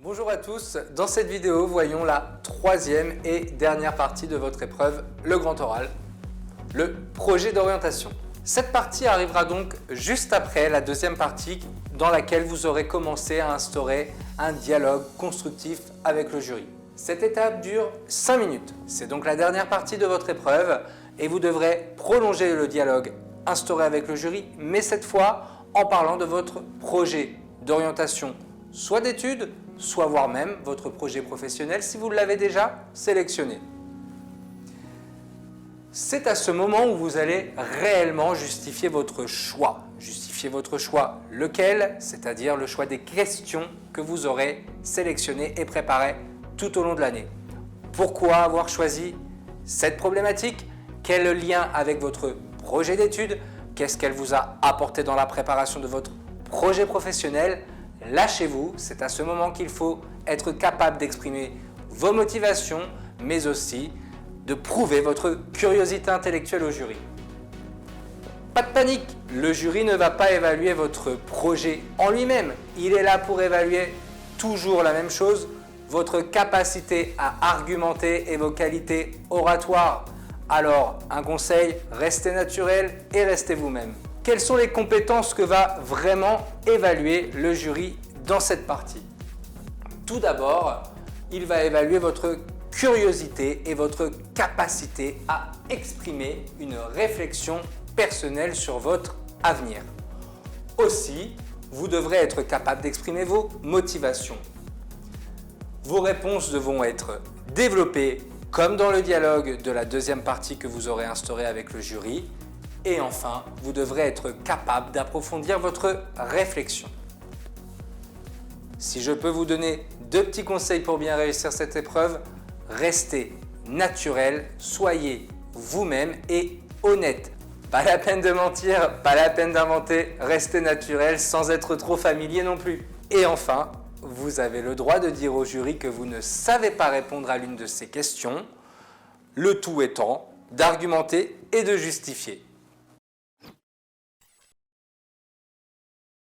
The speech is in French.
Bonjour à tous, dans cette vidéo, voyons la troisième et dernière partie de votre épreuve, le grand oral, le projet d'orientation. Cette partie arrivera donc juste après la deuxième partie dans laquelle vous aurez commencé à instaurer un dialogue constructif avec le jury. Cette étape dure 5 minutes, c'est donc la dernière partie de votre épreuve et vous devrez prolonger le dialogue instauré avec le jury, mais cette fois en parlant de votre projet d'orientation, soit d'études, soit voire même votre projet professionnel si vous l'avez déjà sélectionné. C'est à ce moment où vous allez réellement justifier votre choix. Justifier votre choix lequel, c'est-à-dire le choix des questions que vous aurez sélectionnées et préparées tout au long de l'année. Pourquoi avoir choisi cette problématique? Quel lien avec votre projet d'études? Qu'est-ce qu'elle vous a apporté dans la préparation de votre projet professionnel? Lâchez-vous, c'est à ce moment qu'il faut être capable d'exprimer vos motivations, mais aussi de prouver votre curiosité intellectuelle au jury. Pas de panique, le jury ne va pas évaluer votre projet en lui-même. Il est là pour évaluer toujours la même chose, votre capacité à argumenter et vos qualités oratoires. Alors, un conseil, restez naturel et restez vous-même. Quelles sont les compétences que va vraiment évaluer le jury dans cette partie? Tout d'abord, il va évaluer votre curiosité et votre capacité à exprimer une réflexion personnelle sur votre avenir. Aussi, vous devrez être capable d'exprimer vos motivations. Vos réponses devront être développées comme dans le dialogue de la deuxième partie que vous aurez instauré avec le jury. Et enfin, vous devrez être capable d'approfondir votre réflexion. Si je peux vous donner 2 petits conseils pour bien réussir cette épreuve, restez naturel, soyez vous-même et honnête. Pas la peine de mentir, pas la peine d'inventer, restez naturel sans être trop familier non plus. Et enfin, vous avez le droit de dire au jury que vous ne savez pas répondre à l'une de ces questions, le tout étant d'argumenter et de justifier.